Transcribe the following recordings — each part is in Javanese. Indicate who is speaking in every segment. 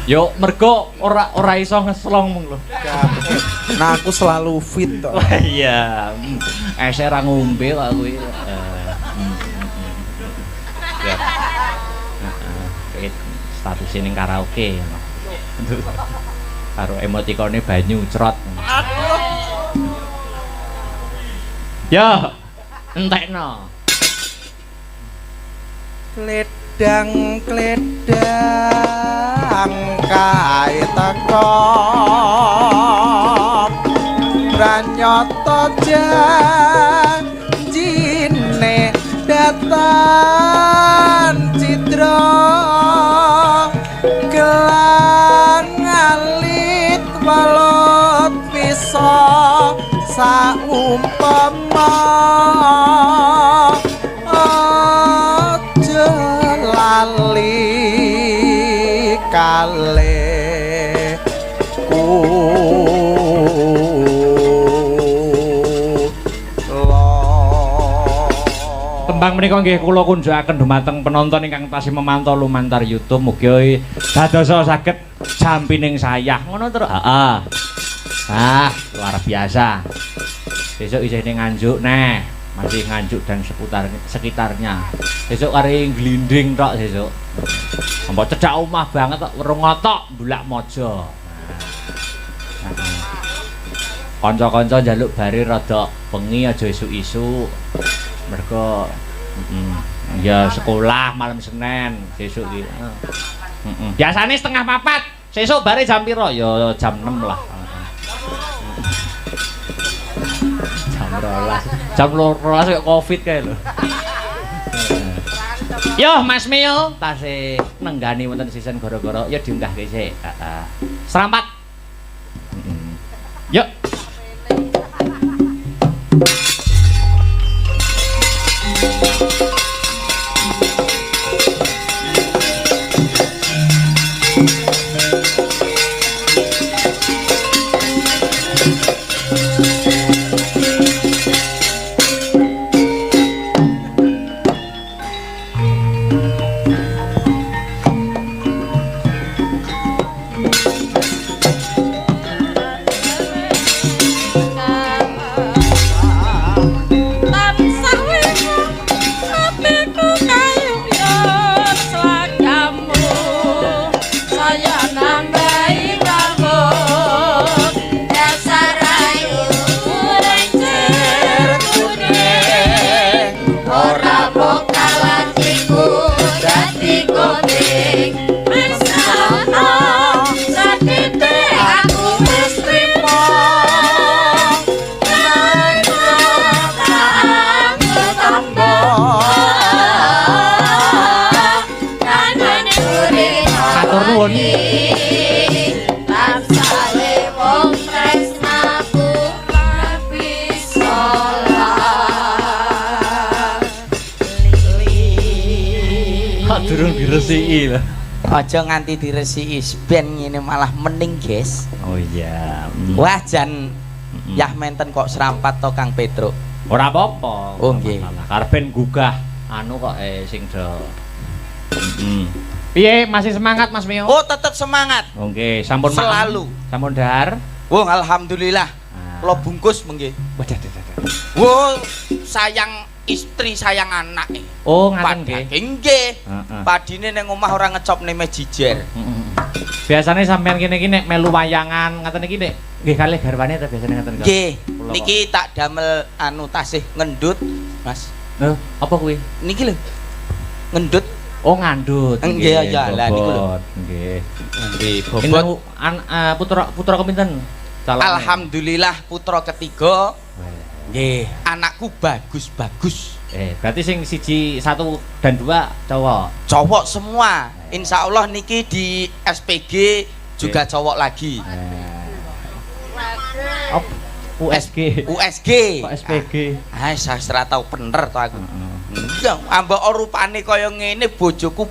Speaker 1: Yo mergo ora iso ngeslong mung lho.
Speaker 2: Nah aku selalu fit to.
Speaker 1: Iya. Ese ra ngombe kok kuwi. Ya. Heeh. Status ning karaoke. Karo emotikone banyu crot. Ya, entekno.
Speaker 2: Kledang kae teko pranyata janjine datan citra gelang alit balot bisa saumpama aja lali kalih
Speaker 1: Tembang menika nggih kula kunjukaken dumateng penonton ingkang tasih memantau lumantar YouTube mugi dadosa saged jampining sayah ngono terus. Heeh. Ah, luar biasa. Besok isih ning Nganjuk neh, masih Nganjuk dan sekitarnya. Besok kari glinding tok besok. Mbok cedhak omah banget tok werung ngotok Bulak Mojo. Kanca-kanca njaluk bari rada bengi aja isuk-isuk. Mergo ya sekolah malam Senin besok iki. Biasane setengah 4. Sesuk bare jam piro? Ya jam 6 lah. Jam 12 kok Covid kae lho. Yo Mas Mio, tasih nenggani wonten season gara-gara ya diunggahke sik. Heeh. Serampat. Yuk. Durung diresiki lho.
Speaker 3: Aja nganti diresiki ben ngene malah mening, guys.
Speaker 1: Oh iya.
Speaker 3: Wah jan yah menten kok serampat to Kang Petruk.
Speaker 1: Ora apa-apa.
Speaker 3: Oh nggih.
Speaker 1: Karepen gugah anu kok sing do. Piye masih semangat Mas Mio?
Speaker 3: Oh, tetep semangat.
Speaker 1: Oh nggih, sampun
Speaker 3: selalu.
Speaker 1: Sampun dahar.
Speaker 3: Wong alhamdulillah. Kula bungkus mengki.
Speaker 1: Waduh.
Speaker 3: Wo sayang istri sayang anak.
Speaker 1: Oh ngaten nggih.
Speaker 3: Nggih. Padine ning omah ora ngecopne mejijer.
Speaker 1: Biasane sampean kene iki nek melu wayangan ngaten iki nek nggih kalih garwane ta biasane ngaten kok.
Speaker 3: Nggih. Niki tak damel anu tasih ngendut, Mas.
Speaker 1: Lho, apa kuwi?
Speaker 3: Niki lho. Ngendut.
Speaker 1: Oh ngandut.
Speaker 3: Nggih ya lah niku lho.
Speaker 1: Nggih.
Speaker 3: Nggih, bobot
Speaker 1: putra kepinten?
Speaker 3: Alhamdulillah putra ketiga. Nggih, anakku bagus-bagus.
Speaker 1: Berarti sing siji 1 dan 2 cowok.
Speaker 3: Cowok semua. Insya Allah niki di SPG juga cowok lagi.
Speaker 1: USG.
Speaker 3: Kok
Speaker 1: SPG.
Speaker 3: Saya ora tau bener to aku. Enggak, ambek rupane kaya ngene bojoku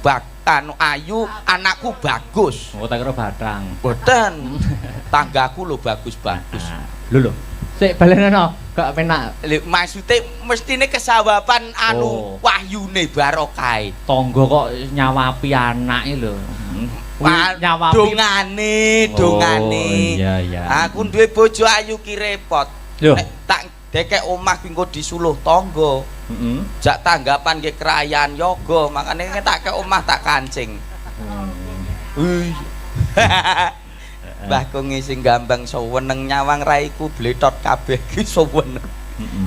Speaker 3: ayu, anakku bagus.
Speaker 1: Oh tak kira batang.
Speaker 3: Boten. Tanggaku lho bagus-bagus.
Speaker 1: Lho. Sik balenono, gak penak.
Speaker 3: Lho maksude mestine kesawapan
Speaker 1: Oh.
Speaker 3: wahyune barokahe.
Speaker 1: Tangga kok nyawapi anake lho. Nyawapi
Speaker 3: Dongane.
Speaker 1: Iya.
Speaker 3: Aku duwe bojo ayu ki repot.
Speaker 1: Lho.
Speaker 3: Nek tak dekek omah ki engko disuluh tangga.
Speaker 1: Heeh.
Speaker 3: Jak tanggapan ke kerayaan yoga, makane tak ke omah tak kancing. Ui. Mbah Kongi sing gambang seweneng nyawang raiku bletot kabeh ki seweneng.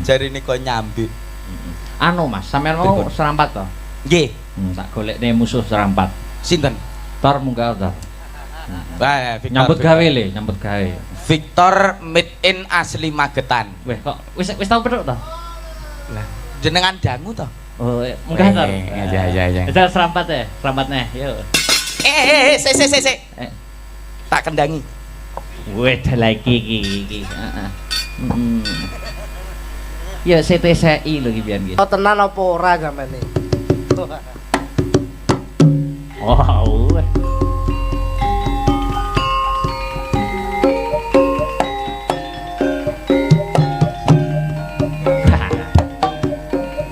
Speaker 3: Jarine kok nyambi.
Speaker 1: Anu Mas, sampean mau serampat to?
Speaker 3: Nggih.
Speaker 1: Tak golekne musuh serampat.
Speaker 3: Sinten?
Speaker 1: Tor munggah to.
Speaker 3: Victor.
Speaker 1: Nyambut gawe le, nyambut gawe.
Speaker 3: Victor made in asli Magetan.
Speaker 1: Weh kok wis tau pedhok to?
Speaker 3: Lah, jenengan dangu to?
Speaker 1: Oh, munggah to.
Speaker 3: Iya.
Speaker 1: Bisa serampat ya, serampatnya. Yo.
Speaker 3: Sik. Tak kendangi.
Speaker 1: Weh, lagi iki. Heeh. Ya CTCI lho ki biyen ki.
Speaker 2: tenan apa ora gamane?
Speaker 1: Wow.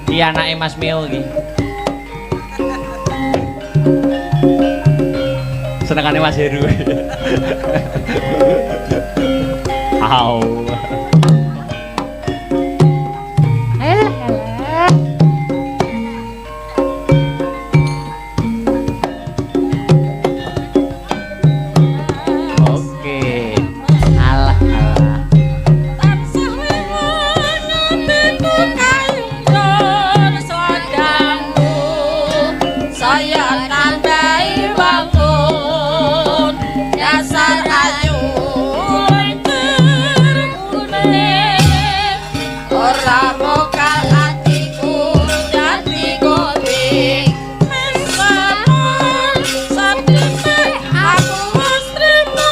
Speaker 1: Iki anake Mas Mio iki. Senengane Mas Heru. Au. Oke. Alah.
Speaker 4: Saya nambahi bangun dasar ayu ora mokal hatiku dadi goting meskipun sedene aku wis trima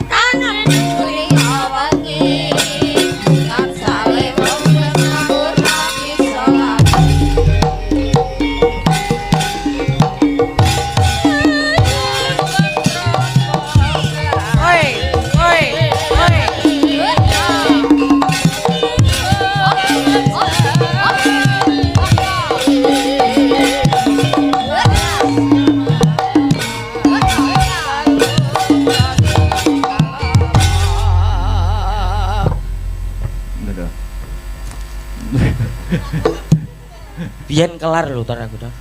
Speaker 4: kangen duri awangi kan sale wong ngawur hati salah
Speaker 3: Biyen kelar lho tar aku tar.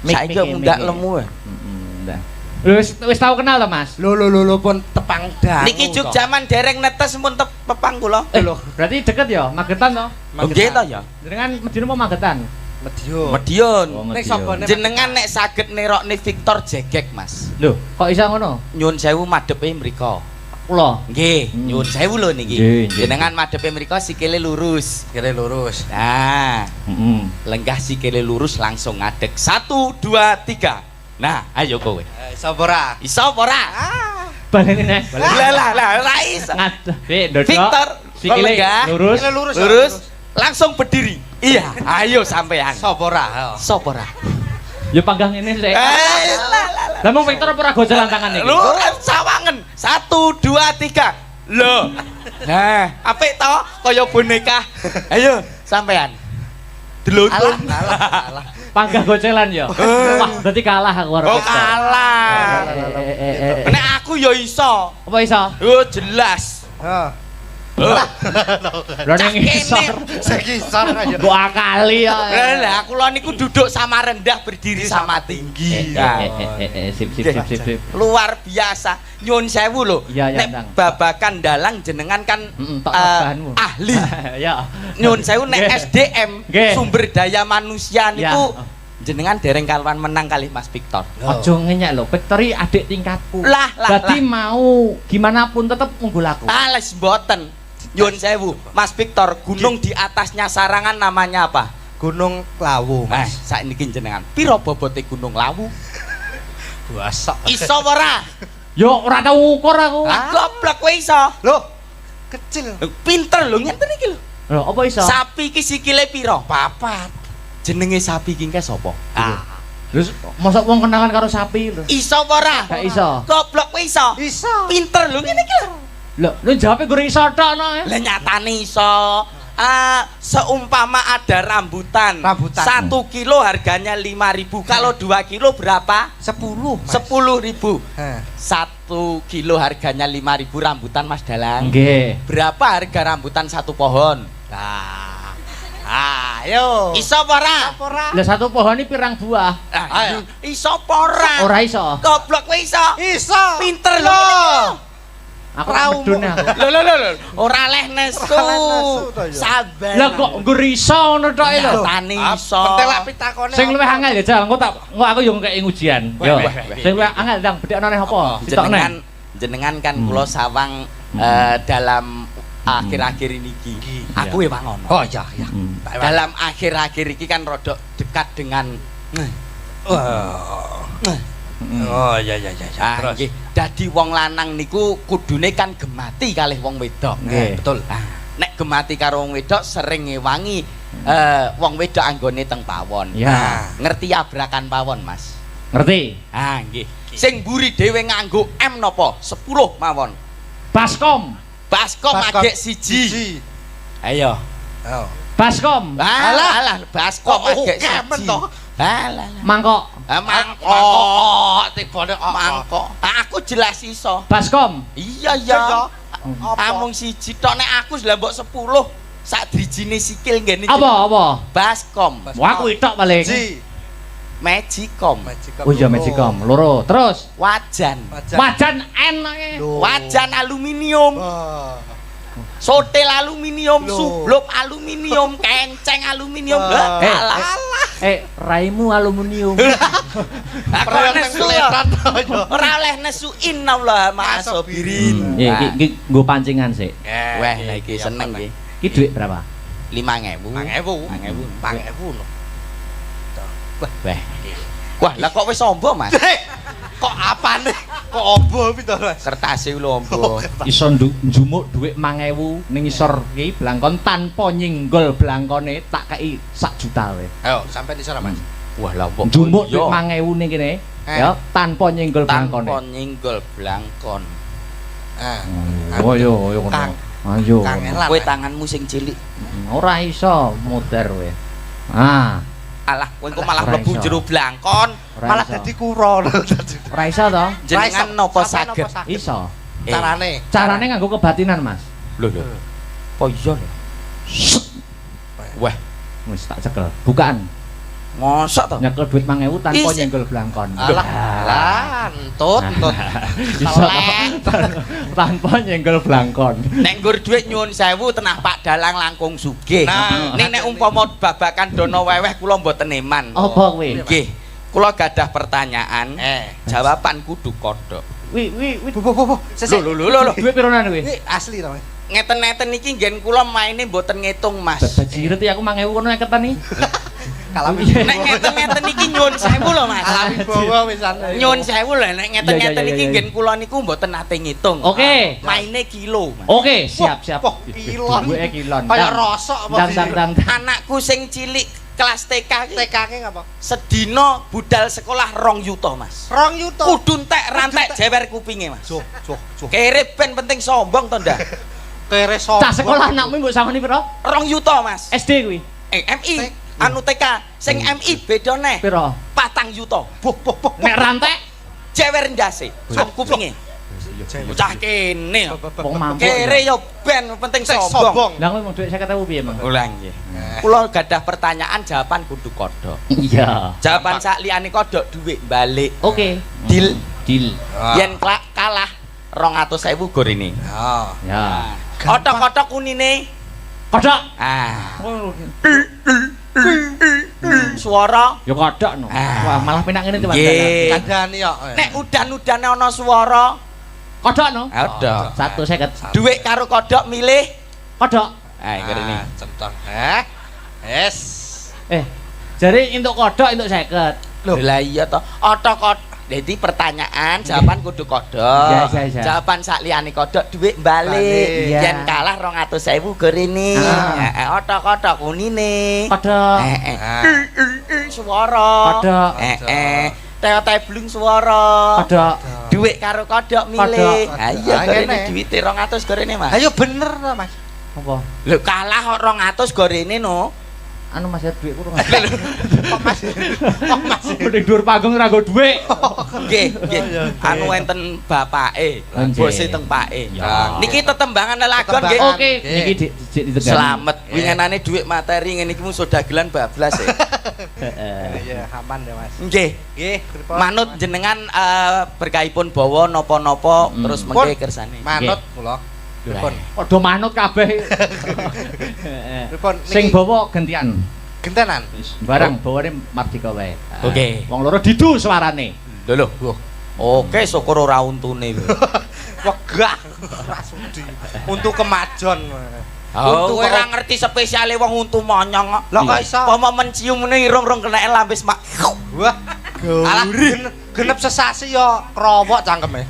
Speaker 3: Saiki mundak lemu ya.
Speaker 1: Ndak. Wis tau kenal to, Mas?
Speaker 2: Lho pun tepang dangu.
Speaker 3: Niki juk jaman dereng netes mun pepang kula.
Speaker 1: Lho, berarti deket ya, Magetan to?
Speaker 3: Nggih to ya.
Speaker 1: Jenengan Medina apa Magetan?
Speaker 2: Medion.
Speaker 3: Medion.
Speaker 2: Nek sapa nek
Speaker 3: Jenengan nek saged nerokne Victor Jegek, Mas.
Speaker 1: Lho, kok iso ngono?
Speaker 3: Nyun sewu madhepe mriko.
Speaker 1: Kula.
Speaker 3: Nggih, nyun sewu lho niki.
Speaker 1: Nggih.
Speaker 3: Jenengan madhepe mriko sikile lurus.
Speaker 2: kira lurus.
Speaker 3: Nah,
Speaker 1: Heeh.
Speaker 3: lenggah sikile lurus langsung ngadeg. 1 2 3. Nah, ayo kowe.
Speaker 2: Sapa ora?
Speaker 3: Iso apa ora?
Speaker 1: Baleni neh.
Speaker 3: Lah, ora iso.
Speaker 1: Ndodok.
Speaker 3: Victor,
Speaker 1: sikile
Speaker 3: lenggah.
Speaker 1: lurus.
Speaker 3: Lurus, langsung berdiri. Iya, ayo sampean.
Speaker 2: Sapa ora?
Speaker 3: Sapa ora?
Speaker 1: Ya panggang ini sik.
Speaker 3: Lah.
Speaker 1: Lah mong Victor apa ora gocelan tangan iki?
Speaker 3: Lu sawangen. 1 2 3. Lho. Nah, apik to kaya boneka. Ayo sampean. Delutun.
Speaker 2: Alah.
Speaker 1: Panggah gocelan ya. Wah, berarti kalah aku karo
Speaker 3: Oh,
Speaker 1: Victor.
Speaker 3: kalah. Nek aku ya iso.
Speaker 1: Apa iso?
Speaker 3: Oh, jelas.
Speaker 2: Heeh.
Speaker 1: Lha ning isor.
Speaker 2: Sekisor aja.
Speaker 1: Mbok akali ya.
Speaker 3: Lah kula niku duduk sama rendah berdiri sama tinggi. Nah,
Speaker 1: Sip.
Speaker 3: luar biasa. Nyun sewu lho.
Speaker 1: Iya,
Speaker 3: Nek
Speaker 1: Ndang.
Speaker 3: babakan dalang jenengan kan
Speaker 1: Tok bahanmu.
Speaker 3: ahli.
Speaker 1: Ya.
Speaker 3: Nyun sewu nek
Speaker 1: Nggih.
Speaker 3: SDM
Speaker 1: Nggih.
Speaker 3: sumber daya manusia
Speaker 1: Ya.
Speaker 3: niku jenengan dereng kaluan menang kali Mas Victor.
Speaker 1: Aja ngenyek lho, Victor iki adik tingkatku.
Speaker 3: Lah.
Speaker 1: Berarti mau gimana pun tetep unggul aku.
Speaker 3: Ales mboten. Nyun sewu, Mas Victor, gunung di atasnya Sarangan namanya apa?
Speaker 2: Gunung Lawu,
Speaker 3: Mas,
Speaker 2: Mas.
Speaker 3: saiki jenengan. Piro bobote Gunung Lawu?
Speaker 2: Buasa.
Speaker 3: Iso ora?
Speaker 1: Yo ora tau ukur aku.
Speaker 3: Ah, goblok kowe iso.
Speaker 2: Loh, kecil.
Speaker 3: Pinter lho ngenten iki lho.
Speaker 1: Lho, apa iso?
Speaker 3: Sapi iki sikile piro?
Speaker 2: Papat.
Speaker 3: Jenenge sapi iki engke sapa? Ah,
Speaker 1: Terus mosok wong kenalan karo sapi lho.
Speaker 3: Iso apa ora?
Speaker 1: Gak iso.
Speaker 3: Goblok kowe iso.
Speaker 2: Iso.
Speaker 3: Pinter lho ngene iki lho.
Speaker 1: Lho, lu jawabe gur iso tok no.
Speaker 3: Lah nyatane iso. Seumpama ada rambutan.
Speaker 2: Rambutan.
Speaker 3: 1 kilo harganya 5.000. Kalau 2 kilo berapa?
Speaker 2: 10, Mas.
Speaker 3: 10.000.
Speaker 2: Heh.
Speaker 3: 1 kilo harganya 5.000 rambutan Mas Dalang.
Speaker 1: Nggih.
Speaker 3: Berapa harga rambutan 1 pohon?
Speaker 2: Lah. Ayo.
Speaker 3: Iso apa ora?
Speaker 2: Ora.
Speaker 1: Lah satu pohon iki pirang buah?
Speaker 3: Ayo. Iso apa ora?
Speaker 1: Ora iso.
Speaker 3: Goblok kowe iso.
Speaker 2: Iso.
Speaker 3: Pinter lho.
Speaker 2: Loh.
Speaker 1: Aku
Speaker 2: Raumu.
Speaker 1: medun aku.
Speaker 3: Lho. Ora leh nesu.
Speaker 2: Ora leh nesu to, ya.
Speaker 3: Sabar.
Speaker 1: Lah kok gur iso ngono tok lho.
Speaker 3: Nyatane iso.
Speaker 2: Penting lak pitakone.
Speaker 1: Sing luwih angel ya, Jal. Engko aku yo ngekeki ujian. Yo. Sing luwih angel ndang bedhekno neh apa? Ditokne.
Speaker 3: Jenengan kan kula sawang dalam akhir-akhir ini iki. Aku ya ngono.
Speaker 2: Oh iya, iya.
Speaker 3: Dalam akhir-akhir iki kan rodok dekat dengan
Speaker 2: Oh iya.
Speaker 3: Terus nggih, dadi wong lanang niku kudune kan gemati kalih wong wedok.
Speaker 1: Nggih.
Speaker 2: Betul.
Speaker 3: Nek gemati karo wong wedok sering ngewangi wong wedok anggone teng pawon.
Speaker 1: Ya.
Speaker 3: Ngerti abrakan pawon, Mas?
Speaker 1: Ngerti?
Speaker 3: Nggih. Sing mburi dhewe nganggo M napa? 10 mawon.
Speaker 1: Baskom.
Speaker 3: Baskom agek siji. Ayo.
Speaker 2: Oh.
Speaker 1: Baskom.
Speaker 3: Alah, baskom
Speaker 2: Kok
Speaker 3: agek
Speaker 2: kemen
Speaker 3: siji.
Speaker 2: to?
Speaker 3: Alah.
Speaker 1: Mangkok.
Speaker 3: Mangkok.
Speaker 2: Tibane
Speaker 3: Mangkok. Aku jelas iso.
Speaker 1: Baskom.
Speaker 3: Iya. Amung siji tok nek aku lah mbok 10 sak drijine sikil ngene.
Speaker 1: Apa?
Speaker 3: Baskom.
Speaker 1: Wah, kuwi tok paling.
Speaker 2: Ji.
Speaker 3: Magicom.
Speaker 1: Oh iya Magicom, loro. Terus
Speaker 3: Wajan.
Speaker 1: wajan N iki.
Speaker 3: Wajan aluminium. Sotel aluminium,
Speaker 2: Loh.
Speaker 3: subluk aluminium, kenceng aluminium. Alah.
Speaker 1: Raimu aluminium.
Speaker 3: Aku nesu. Ora oleh nesu innallaha ma'asabirin.
Speaker 1: Iki nggo pancingan sik.
Speaker 3: Wah, lah iki seneng iki.
Speaker 1: Iki dhuwit berapa?
Speaker 3: 5.000.
Speaker 2: 5.000 lho.
Speaker 3: Wah, lah kok wis ombo, Mas?
Speaker 2: Kok apane? Kok ombo pito, Mas?
Speaker 3: Kertase lho ombo.
Speaker 1: Iso njumuk dhuwit 5.000 ning isor iki blangkon tanpa nyenggol blangkone tak kei 1 juta wae.
Speaker 2: Ayo, sampean isor, Mas.
Speaker 3: Wah, lah kok
Speaker 1: Njumuk dhuwit 5.000 ning kene ya tanpa nyenggol blangkone.
Speaker 3: tanpa nyenggol blangkon.
Speaker 1: Oh yo ngono.
Speaker 2: Kang.
Speaker 1: Ayo.
Speaker 2: Kangelan.
Speaker 3: Kowe tanganmu sing cilik.
Speaker 1: Ora iso muter kowe.
Speaker 3: Alah, kowe kok malah
Speaker 1: Ora
Speaker 3: mlebu
Speaker 1: iso.
Speaker 3: jero blangkon.
Speaker 1: Ora
Speaker 2: Malah
Speaker 1: iso.
Speaker 2: dadi kuro lho.
Speaker 1: Ora iso to?
Speaker 3: Jenengan napa saged?
Speaker 1: Iso.
Speaker 2: Carane.
Speaker 1: Carane nganggo kebatinan, Mas.
Speaker 3: Lho. Oh iya lho. Wah,
Speaker 1: Wis tak cekel. Bukaan.
Speaker 3: mosok to?
Speaker 1: Nyekel duit 5.000 tanpa
Speaker 3: Isi.
Speaker 1: nyenggol blangkon.
Speaker 2: Alah, entut.
Speaker 1: Iso tanpa nyenggol blangkon.
Speaker 3: Nek nggur dhuwit nyuwun sewu tenah Pak Dalang langkung sugih.
Speaker 2: Nah.
Speaker 3: Ning nek umpama babakan dono weweh kula mboten eman.
Speaker 1: Apa kowe?
Speaker 3: Nggih. Kula gadah pertanyaan. Jawaban kudu kodhok.
Speaker 1: Wi.
Speaker 2: Bu. Sesek.
Speaker 3: Lho.
Speaker 1: Duit pironan kowe?
Speaker 2: Iki asli to, Mas.
Speaker 3: Ngeten-ngeten iki nggen kula maine mboten ngitung, Mas.
Speaker 1: Bajiret ya aku 5.000 kono ngeketan iki.
Speaker 2: Kalami.
Speaker 3: Nek ngeten-ngeten iki nyuwun sewu lho, Mas.
Speaker 2: Alami bawa wisan.
Speaker 3: Nyuwun sewu lho nek ngeten-ngeten
Speaker 1: Iya,
Speaker 3: iki
Speaker 1: iya.
Speaker 3: nggen kula niku mboten nate ngitung.
Speaker 1: Oke.
Speaker 3: Maine kilo, Mas.
Speaker 1: Oke, siap.
Speaker 2: Wah, kilon.
Speaker 1: Duwike kilon.
Speaker 2: Kayak rosok apa sih?
Speaker 1: Dang.
Speaker 3: Anakku sing cilik kelas TK iki
Speaker 2: TK-ke ngapa?
Speaker 3: sedina budal sekolah 2 yuta, Mas.
Speaker 2: 2 yuta.
Speaker 3: Kudu entek rantek jewer kupinge, Mas.
Speaker 2: Joh.
Speaker 3: Kere ben penting sombong to ndak?
Speaker 2: Kere sombong.
Speaker 1: Cah sekolah anakmu mbok samani piro?
Speaker 3: 2 yuta, Mas.
Speaker 1: SD kuwi.
Speaker 3: MI anu TK sing MI beda neh.
Speaker 1: Piro?
Speaker 3: 4 yuta.
Speaker 2: Boh.
Speaker 1: Nek rantek
Speaker 3: Jewer ndase. Sak kupinge. Bocah kene.
Speaker 1: wong mampu.
Speaker 3: Kere yo ben penting sombong.
Speaker 1: Lah kowe mung dhuwit 50.000 piye, Mang?
Speaker 3: Ulang nggih. Kula gadah pertanyaan jawaban kudu kodhok.
Speaker 1: Iya.
Speaker 3: Jawaban sak liyane kodhok dhuwit balik.
Speaker 1: Oke.
Speaker 3: Deal.
Speaker 1: Yen
Speaker 3: Yen kalah 200.000 gor ini.
Speaker 2: Oh.
Speaker 1: ya.
Speaker 3: Otok-otok kunine.
Speaker 1: Kodok.
Speaker 3: Suara.
Speaker 1: Ya kodok no. Wah, malah penak ngene tuh, Mas.
Speaker 3: Nggih.
Speaker 2: Kandhani kok.
Speaker 3: Nek udan-udane ana suara,
Speaker 1: Kodok no.
Speaker 3: ada.
Speaker 1: 150.
Speaker 3: Dhuwit karo kodhok milih.
Speaker 1: Kodok.
Speaker 3: Ngene.
Speaker 2: Centang. Yes.
Speaker 1: Jare entuk kodok entuk 50.
Speaker 3: Lah iya to. Otok-otok. Jadi pertanyaan, jawaban kudu kodhok.
Speaker 1: Iya.
Speaker 3: Jawaban sak liyane kodhok dhuwit balik.
Speaker 1: Iya.
Speaker 3: Yen kalah 200.000 gor ini.
Speaker 1: Ah.
Speaker 3: Otok-otok kunine.
Speaker 1: Kodok.
Speaker 3: swara.
Speaker 1: Padha.
Speaker 3: Teo-teo blung swara.
Speaker 1: Padha.
Speaker 3: Dhuwit karo kodhok milih. Ha iya
Speaker 2: ngene.
Speaker 3: duwite 200 gorene Mas.
Speaker 2: Ayo bener to, Mas.
Speaker 1: Apa?
Speaker 3: Lho kalah kok 200 gorene no.
Speaker 1: Anu Mas ya dhuwit kurang.
Speaker 2: Kok Mas? Kok Mas?
Speaker 1: Mending dhuwur panggung ora nggo dhuwit.
Speaker 3: Nggih, nggih. Anu enten bapake,
Speaker 1: Nggih.
Speaker 3: bose teng pake.
Speaker 1: Ya.
Speaker 3: Niki tetembangan lelagon nggih.
Speaker 1: Oke, niki ditekan.
Speaker 3: Selamat. Winginane dhuwit materi ngene iki musuh dagelan bablas ya.
Speaker 2: Iya, aman ya, Mas.
Speaker 3: Nggih.
Speaker 2: Nggih, pripun?
Speaker 3: Manut jenengan berkahipun bawa napa-napa terus mengke kersane.
Speaker 2: Manut kula. Pripun?
Speaker 1: Padha manut kabeh.
Speaker 2: Pripun?
Speaker 1: Sing bawa gantian.
Speaker 2: gentenan.
Speaker 1: Barang bawane Mardika wae.
Speaker 3: Oke.
Speaker 1: Wong loro didu suarane.
Speaker 3: Lho. Oke, syukur ora untune.
Speaker 2: Wegah. Rasudi. Untuk kemajon.
Speaker 3: Oh, kowe ora ngerti spesiale wong untu monyong kok.
Speaker 2: Lah kok iso?
Speaker 3: Apa menciumne irung-irung keneke lampis mak.
Speaker 2: Wah, gauri. Genep sesasi yo krowok cangkeme.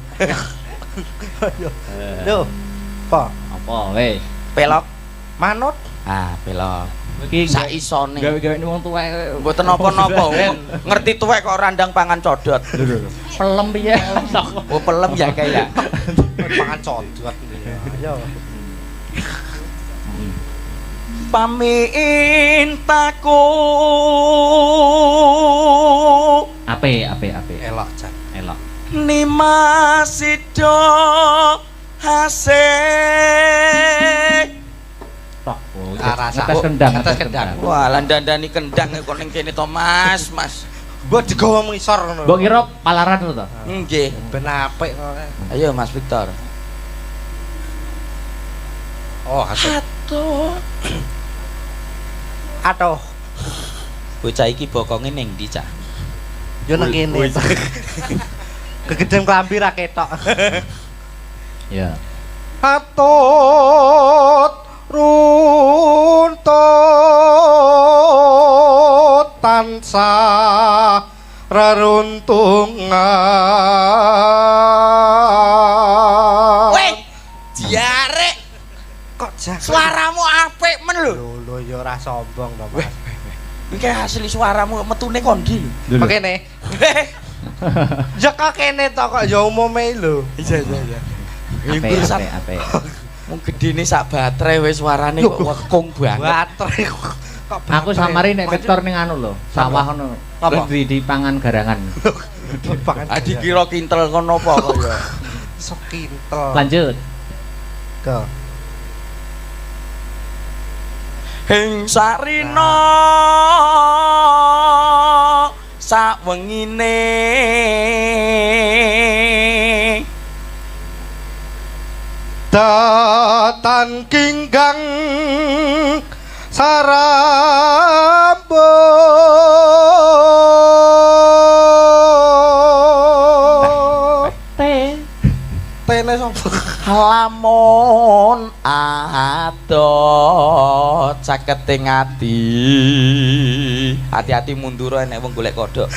Speaker 2: Lho. Apa?
Speaker 1: Apa weh?
Speaker 3: Pelok.
Speaker 2: Manut.
Speaker 3: Ah, pelok.
Speaker 1: Iki
Speaker 3: Sak isone.
Speaker 1: gawe-gawe wong tuwek.
Speaker 3: Mboten napa-napa. Ngerti tuwek kok randang pangan codot.
Speaker 1: Pelem piye?
Speaker 3: Oh, pelem ya kayak.
Speaker 2: Pangan codot. Ayo.
Speaker 3: Pamintaku
Speaker 1: Ape.
Speaker 2: Elok jan.
Speaker 1: Elok.
Speaker 3: Nimasido hasih.
Speaker 1: Tok.
Speaker 2: Arasa.
Speaker 1: Ngetes kendang,
Speaker 2: Ngetes kendang.
Speaker 3: Wah, landandani kendang kok ning kene to, Mas.
Speaker 2: Mbok digawa ngisor ngono.
Speaker 1: Mbok kira palaran to?
Speaker 3: Nggih.
Speaker 2: Ben apik kok.
Speaker 3: Ayo Mas Victor.
Speaker 2: Oh, hasil. Aduh.
Speaker 3: Bocah iki bokonge ning ndi, Cak?
Speaker 2: Yo nang kene. Kegeden klambi ra ketok.
Speaker 1: Ya.
Speaker 2: Atut runtut tansah reruntungan.
Speaker 3: Weh, diare.
Speaker 2: Kok jak
Speaker 3: Suaramu apik men lho.
Speaker 2: lho ya ora sombong to, Mas.
Speaker 3: Iki asli suaramu metune kondi lho.
Speaker 2: Kok kene? Ya kok kene to kok ya umume lho. Iya.
Speaker 1: Ape.
Speaker 3: Mung gedene sak baterai wis suarane kok wekung banget.
Speaker 2: Baterai kok
Speaker 1: Aku samari nek Victor ning anu lho, sawah ngono.
Speaker 2: Apa?
Speaker 1: Terus di pangan garangan.
Speaker 3: Adi kira kintel kono apa kok ya.
Speaker 2: Sok kintel.
Speaker 1: Lanjut.
Speaker 2: Go.
Speaker 3: Hing sarina sawengine
Speaker 2: Datan kinggang sarambo Tene sapa?
Speaker 3: lamun adot caketing ati. Hati-hati mundur nek wong golek kodhok.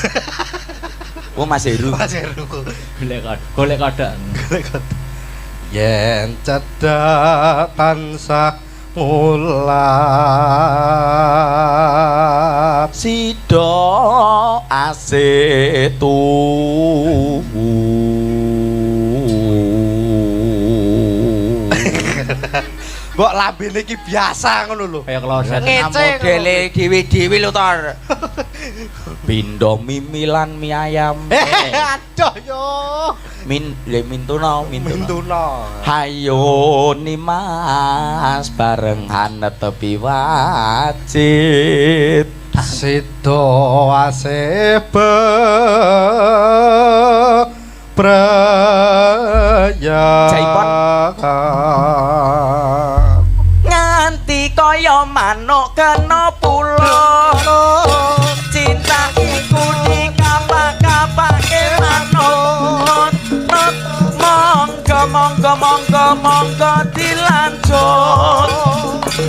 Speaker 3: Oh Mas Heru.
Speaker 2: Mas Heru.
Speaker 1: Golek kodhok.
Speaker 2: Yen cedhak tansah ngulap
Speaker 3: Sida asetu
Speaker 2: Mbok lambene iki biasa ngono lho.
Speaker 1: Kaya kloset.
Speaker 2: Ngece
Speaker 3: modele dhewe-dhewe lho Tor. Pindho mimilan mie ayam.
Speaker 2: Aduh yo.
Speaker 3: Mintuna.
Speaker 2: Mintuna.
Speaker 3: Hayo Nimas barengan tepi wajib.
Speaker 2: Sido asebe praya
Speaker 3: Nganti kaya manuk kena pulo. Cinta iku dikapak-kapake manut. Monggo dilanjut.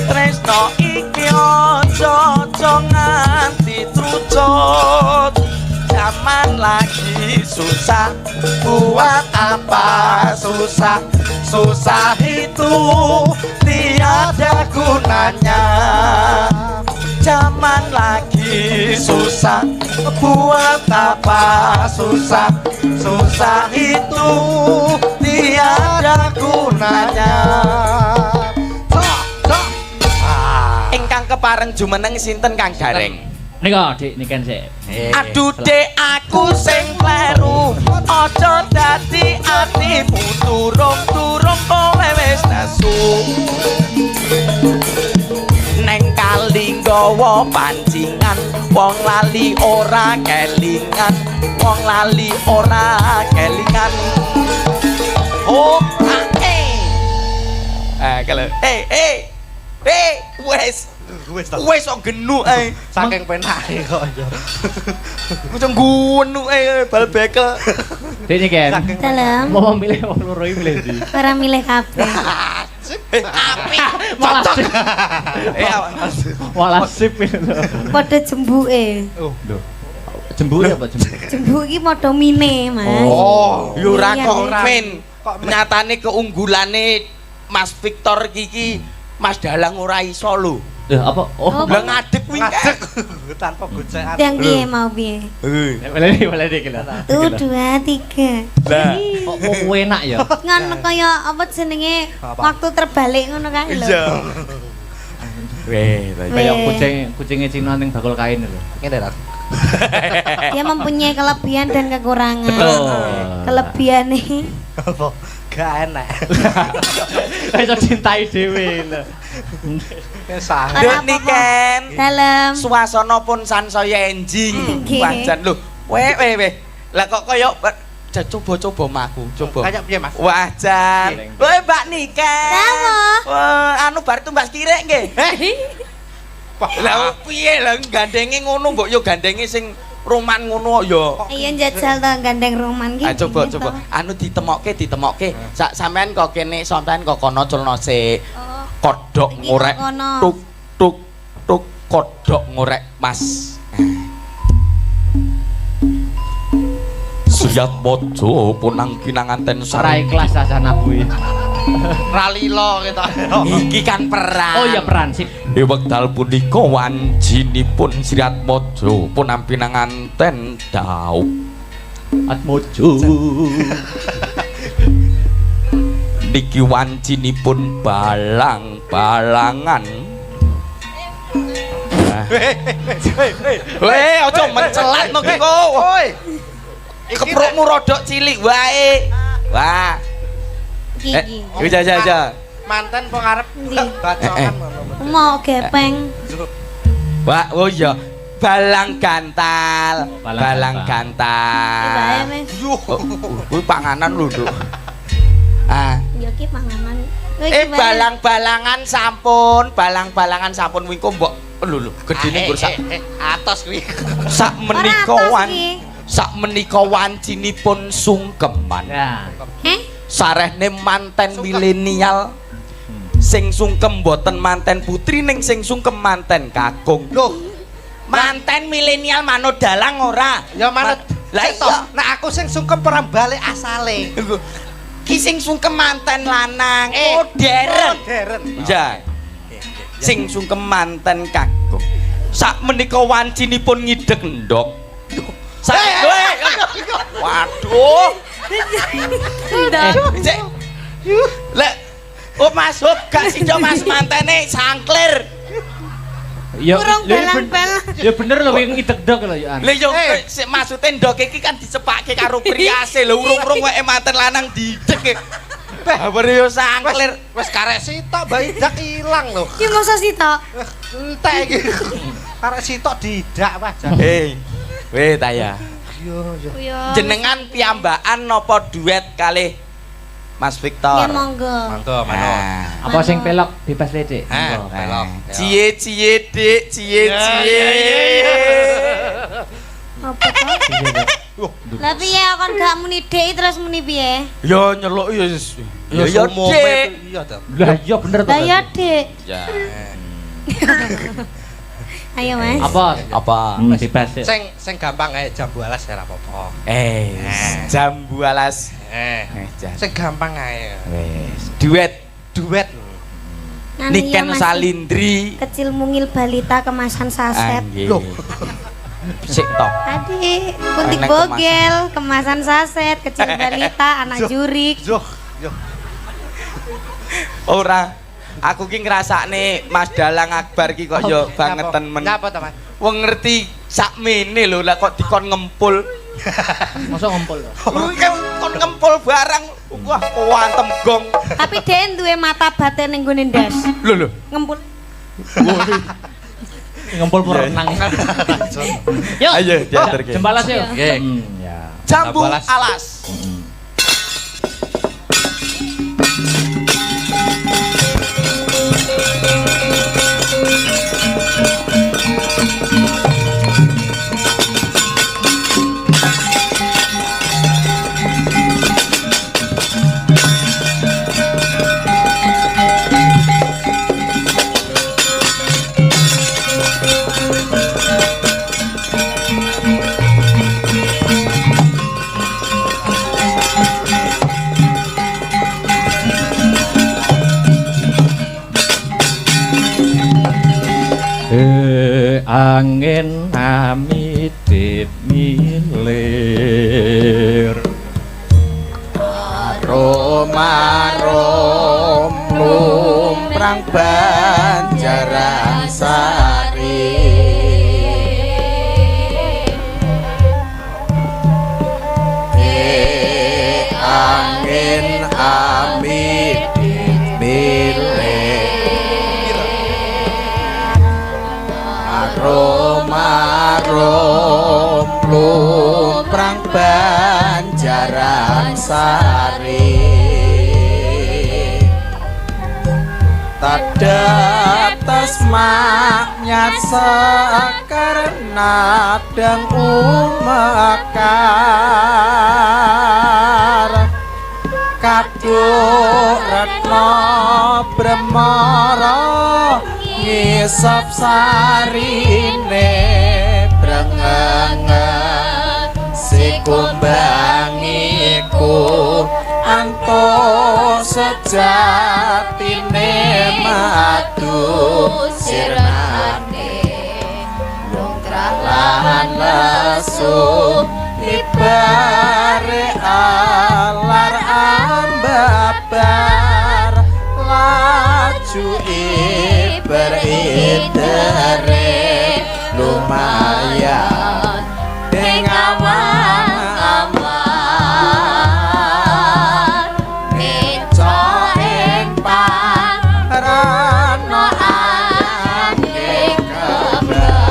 Speaker 3: Tresno iki aja nganti trucut. Zaman lagi susah, buat apa susah? Susah itu tiada gunanya. Zaman lagi lagi susah, buat apa susah? Susah itu tiada gunanya. Ingkang kepareng jumeneng sinten Kang Gareng?
Speaker 1: Nika Dik niken sik.
Speaker 3: Aduh dek aku sing kleru, aja dadi atimu turung-turung kowe wis nesu. Neng kali nggawa pancingan, wong lali ora kelingan, wong lali ora kelingan. Oh, kalau wes kok genuk
Speaker 2: saking penake kok ya.
Speaker 3: Macam gunu bal bekel.
Speaker 1: Dik niken.
Speaker 4: Dalam
Speaker 1: Mau milih wong loro iki milih ndi?
Speaker 4: ora milih kabeh.
Speaker 3: Api.
Speaker 1: Malah sip. Malah sip itu.
Speaker 4: Padha jembuke.
Speaker 1: Jembuk ya, Pak jembuk.
Speaker 4: Jembuk iki padha mine, Mas.
Speaker 3: Oh, yo ora
Speaker 4: Iya,
Speaker 3: kok
Speaker 4: iya.
Speaker 3: men. Nyatane keunggulane Mas Victor iki Mas Dalang ora iso lho.
Speaker 1: Apa?
Speaker 4: Oh,
Speaker 3: Lah ngadeg kuwi
Speaker 2: Ngadeg tanpa gocekan.
Speaker 4: yang piye mau piye?
Speaker 1: Boleh dik lho.
Speaker 4: 1 2 3.
Speaker 3: Lah.
Speaker 1: Kok enak ya?
Speaker 4: Ngono kaya apa jenenge waktu terbalik ngono kae lho.
Speaker 3: Iya. Weh,
Speaker 1: Kayak kucingnya Cina ning bakul kain lho.
Speaker 2: Ngene ra.
Speaker 4: Dia mempunyai kelebihan dan kekurangan.
Speaker 1: Betul.
Speaker 4: Kelebihan
Speaker 2: Apa? Gak enak.
Speaker 1: Kayak cintai dhewe lho.
Speaker 2: Sang.
Speaker 3: Dek niken.
Speaker 4: dalam
Speaker 3: Suasana pun sansaya enjing.
Speaker 4: Nggih.
Speaker 3: Wajan lho. Weh. Lah kok kaya coba maku, coba.
Speaker 2: Kayak piye, Mas?
Speaker 3: Wajan. Weh, Mbak Niken.
Speaker 4: Dawa.
Speaker 3: Wah, anu bar tumbas kirek nggih. Lah piye lah gandenge ngono mbok yo gandenge sing roman ngono ya.
Speaker 4: Iya njajal to gandeng roman ki.
Speaker 3: Ah coba. Anu ditemokke. Sampean kok kene sampean kok kono culno sik.
Speaker 4: Oh.
Speaker 3: Kodhok
Speaker 4: Iki
Speaker 3: ngorek.
Speaker 4: kono.
Speaker 3: Tuk kodhok ngorek, Mas. Suyat mojo punang pinanganten
Speaker 1: Ora ikhlas asana kuwi.
Speaker 2: Ralilo kita.
Speaker 3: Iki kan perang.
Speaker 1: Oh iya peran sip.
Speaker 3: Wekdal punika wanjinipun Sriat Mojo punang pinanganten Dauk.
Speaker 1: Atmojo.
Speaker 3: Niki wanjinipun balang-balangan. Weh, aja mencelat no ki kok.
Speaker 2: Woi.
Speaker 3: Keprukmu rodok cilik wae. Wah.
Speaker 4: Iki.
Speaker 3: Aja.
Speaker 2: Manten pengarep bacokan ngono.
Speaker 4: Mau gepeng.
Speaker 3: Wah, oh iya. Balang gantal. Balang gantal.
Speaker 4: Bae Mas.
Speaker 3: Kuwi panganan lho, Nduk. Ah.
Speaker 4: Ya ki panganan.
Speaker 3: Balang-balangan sampun wingko mbok lho gedene nggur sak
Speaker 2: Atos kuwi.
Speaker 3: sak menika wancinipun sungkeman.
Speaker 1: Ya.
Speaker 3: Sarehne manten milenial sing sungkem mboten manten putri ning sing sungkem manten kakung.
Speaker 2: Loh,
Speaker 3: Manten milenial manut dalang ora?
Speaker 2: ya manut.
Speaker 3: Lah iya.
Speaker 2: Nek aku sing sungkem perang balik asale.
Speaker 3: Ki sing sungkem manten lanang modern.
Speaker 2: Modern.
Speaker 3: Ya. Sing sungkem manten kakung. Sak menika wancinipun ngideg ndok. Waduh. Cek. Lek Mas Hop gak sido Mas mantene sangklir.
Speaker 1: Ya
Speaker 4: Kurang balang-balang.
Speaker 1: Ya bener lho wing ngideg-deg lho ya.
Speaker 3: Lha yo maksude ndok iki kan dicepake karo priase lho urung-urung wae manten lanang dideg. Babar yo sangklir.
Speaker 2: Wis karek sitok bayi dak ilang lho.
Speaker 4: Ki mosok sitok.
Speaker 2: Entek iki. Karek sitok didak wajan.
Speaker 3: Weh ta ya.
Speaker 2: Yo.
Speaker 4: Yo.
Speaker 3: Jenengan piyambakan napa duet kalih Mas Victor?
Speaker 4: Ya monggo.
Speaker 2: Mangga,
Speaker 3: Ah.
Speaker 1: Apa sing pelok bebas lecek?
Speaker 2: Pelok.
Speaker 3: Cie Dik, cie.
Speaker 4: Apa to? Lah piye kon gak muni Dik terus muni piye?
Speaker 3: Yo nyeluk yo wis.
Speaker 2: Ya
Speaker 3: Yo Dik.
Speaker 2: Iya ta.
Speaker 1: Lah iya bener to.
Speaker 4: Lah ya Dik.
Speaker 3: Ya.
Speaker 4: Ayo Mas.
Speaker 3: Apa?
Speaker 1: Bebas. Sik.
Speaker 2: Sing gampang ae jambu alas ya ora apa-apa.
Speaker 3: Jambu alas.
Speaker 2: Sing gampang ae.
Speaker 3: Wes. Duet.
Speaker 2: Duet.
Speaker 4: Anu
Speaker 3: Niken
Speaker 4: ya, Mas.
Speaker 3: Salindri.
Speaker 4: Kecil mungil balita kemasan saset.
Speaker 3: Loh. Sik to.
Speaker 4: Adik, putih
Speaker 3: Enek
Speaker 4: bogel, kemasan saset, kecil balita, anak jurik.
Speaker 2: Yo.
Speaker 3: Ora. Aku ki ngrasakne Mas Dalang Akbar ki kok yo bangeten men.
Speaker 2: Ngapa to, Mas?
Speaker 3: Wong ngerti sakmene lho lah kok dikon ngempul.
Speaker 1: Masa ngumpul lho.
Speaker 3: Kuwi kan kon ngempul barang. Wah, kuantem gong.
Speaker 4: Tapi Den duwe mata batin ning gone ndas.
Speaker 3: Lho.
Speaker 4: Ngempul.
Speaker 1: Ngumpul pur renang. Yuk.
Speaker 3: Ayo diaturke.
Speaker 1: Jembalas yuk.
Speaker 3: Nggih.
Speaker 1: Ya.
Speaker 3: Jambu
Speaker 1: Jembalas.
Speaker 3: alas.
Speaker 1: Angin amit milir
Speaker 3: Arom lumprang Banjaran Sari angin amit milir Arom lumprang Banjaran Sari Tadatas maknyat sakarna dang umakar kaduk retno bremara ngisap sarine brengengen sikumbangiku antuk sejatine madu sirnane lungkrah lan lesu ibare alar ambabar laju iber-idere lumayan deng awang-awang nicoen pangrana angin kebak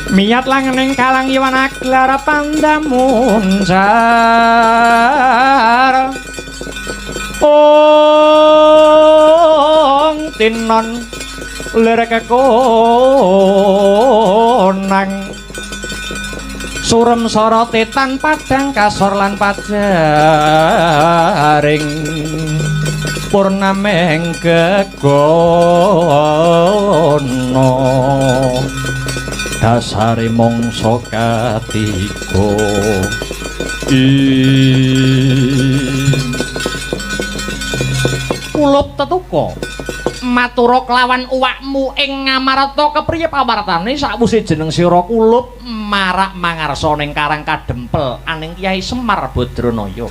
Speaker 1: Miyat langening kalang iwan aglar pandamuncar Ong tinon lir kekonang surem soroti tan padang kasor lan pajaring purnameng gegono dasari mongso katiga Kulup tetuko matura kelawan uwakmu ing Ngamarta kepriye pawartane sakwise jeneng sira Kulup marak mangarsa ning Karang Kadempel aning Kyai Semar Badranaya.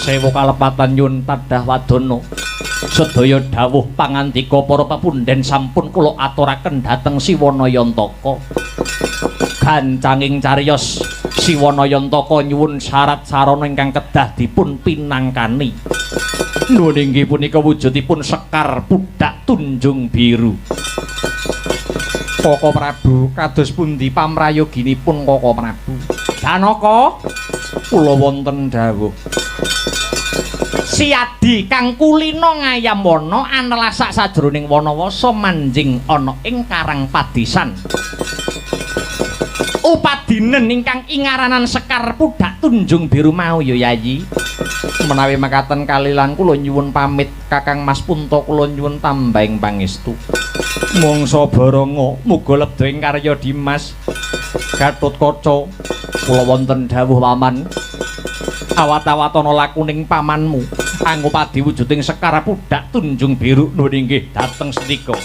Speaker 1: Sewu kalepatan nyun tadah wadana. Sedaya dawuh pangandika para pepundhen sampun kula aturaken dhateng Siwanayantaka. Gancanging cariyos Siwanayantaka nyuwun syarat sarana ingkang kedah dipun pinangkani. Nuwun inggih punika wujudipun Sekar Pudhak Tunjung Biru. Koko Prabu kados pundi pamrayoginipun Koko Prabu? Janaka kula wonten dawuh. Siadi kang kulina ngayam wana anelasak sajroning wanawasa manjing ana ing Karang Padisan. Upadinen ingkang ingaranan Sekar Pudhak Tunjung Biru mau ya Yayi. Menawi mekaten kalilan kula nyuwun pamit Kakang Mas Punta kula nyuwun tambahing pangestu. Mangsa baranga muga lebda ing karya Dimas Gatotkaca. Kula wonten dawuh paman. Awat-awatana lakuning pamanmu anggo padi wujuding Sekar Pudhak Tunjung Biru nuwun inggih dhateng setika.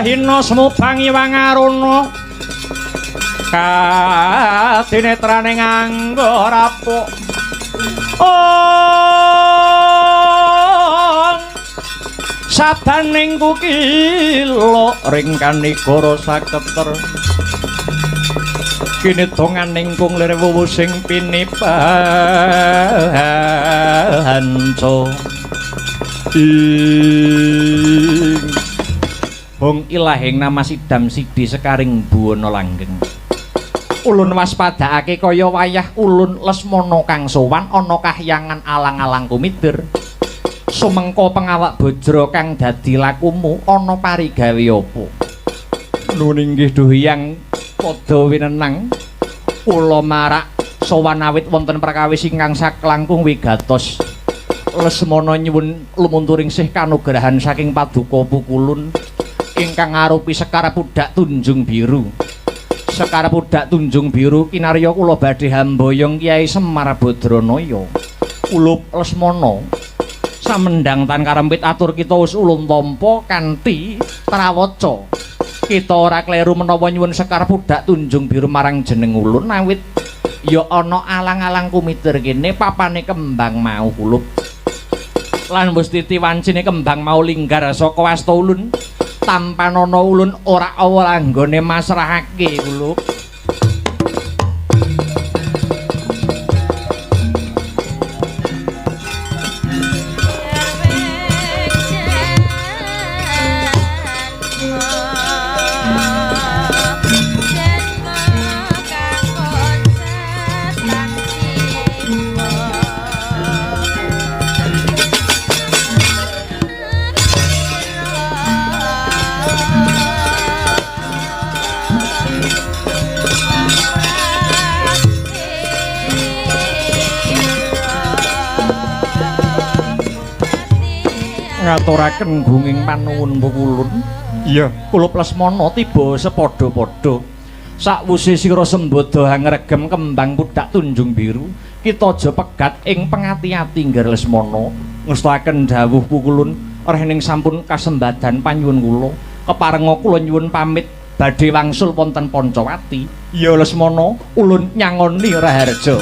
Speaker 1: Hina semubang iwang aruna kadinetrane nganggo rapuk sabaning kukila ringkan negara saketer kini donganing kung lir wuwusing pinipanco Hong ilahing nama Sidam Sidi Sekaring Buwana Langgeng. Ulun waspadakake kaya wayah ulun Lesmana kang sowan ana kahyangan alang-alang kumidir. Sumengko pengawak bajra kang dadi lakumu ana parigawe apa? Nuwun inggih Duh Hyang padha winenang. Kula marak sowan awit wonten perkawis ingkang saklangkung wigatos. Lesmana nyuwun lumunturing sih kanugrahan saking Paduka Pukulun. Ingkang arupi Sekar Pudhak Tunjung Biru. Sekar Pudhak Tunjung Biru kinarya kula badhe hamboyong Kyai Semar Badranaya. Kulup Lesmana samendang tan karempit atur kita wis ulun tampa kanthi trawaca. Kita ora kleru menawa nyuwun Sekar Pudhak Tunjung Biru marang jeneng ulun awit ya ana alang-alang kumitir kene papane kembang mau kulup. Lan wis titiwancine kembang mau linggar saka wasta ulun. Tampan ana ulun ora awal anggone masrahake kulup. ngaturaken gunging panuwun pukulun. Iya, kula Lesmana tiba sepadha-padha. Sakwise sira sembada angregem kembang pudak tunjung biru, kita aja pegat ing pengati-ati Ngger Lesmana. Ngestakaken dawuh pukulun rening sampun kasembadan panyuwun kula. Keparenga kula nyuwun pamit badhe wangsul wonten Pancawati. Ya Lesmana, ulun nyangoni Raharja.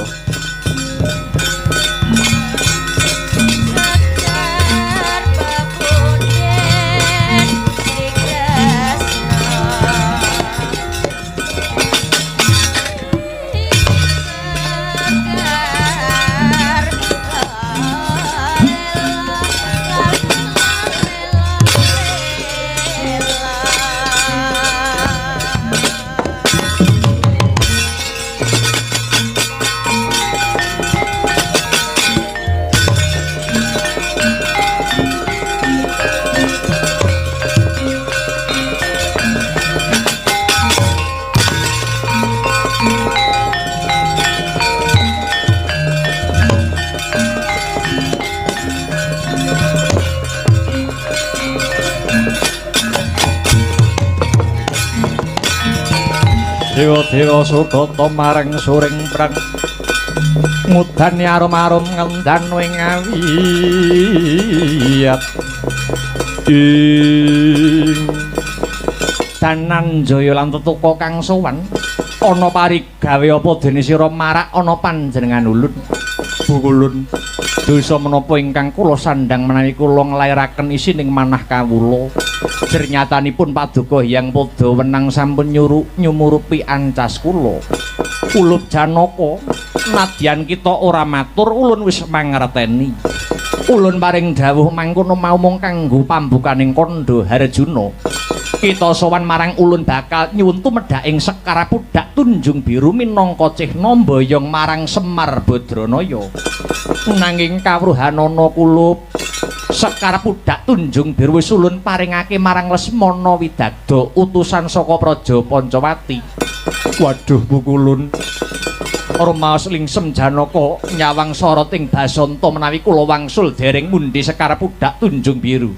Speaker 1: Dewa-dewa sudata marang suring prang ngudani arum-arum ngendan wing awiyat ing danan jaya lan tetuka kang sowan ana parigawe apa dene sira marak ana panjenengan ulun bukulun dosa menapa ingkang kula sandhang menawi kula nglairaken isining manah kawula jernyatanipun paduka hyang padha wenang sampun nyumurupi ancas kula ulup Janaka nadyan kita ora matur ulun wis mangerteni ulun paring dawuh mangkono maumung kanggo pambukaning kandha Harjuna kita sowan marang ulun bakal nyuwun tumedhaking Sekar Pudak Tunjung Biru minangka cihna mboyong marang Semar Badranaya nanging kawruhanana kulup Sekar Pudak Tunjung Biru wis ulun paringake marang Lesmana Widagda utusan saka Praja Pancawati. Waduh bukulun rumaos lingsem Janaka nyawang soroting Basanta menawi kula wangsul dereng mundi Sekar Pudak Tunjung Biru.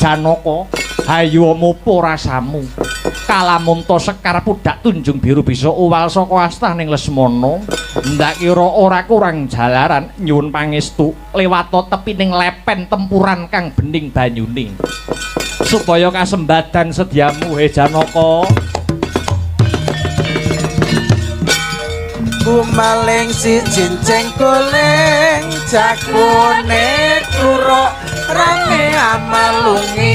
Speaker 1: Janaka hayu mupo rasamu kalamunta Sekar Pudak Tunjung Biru bisa uwal saka astaning Lesmana ndak kira ora kurang jalaran nyuwun pangestu lewata tepining lepen tempuran kang bening banyune supaya kasembadan sediamu he Janaka.
Speaker 3: Gumaling si cinceng kuling jakune turuk rame amalungi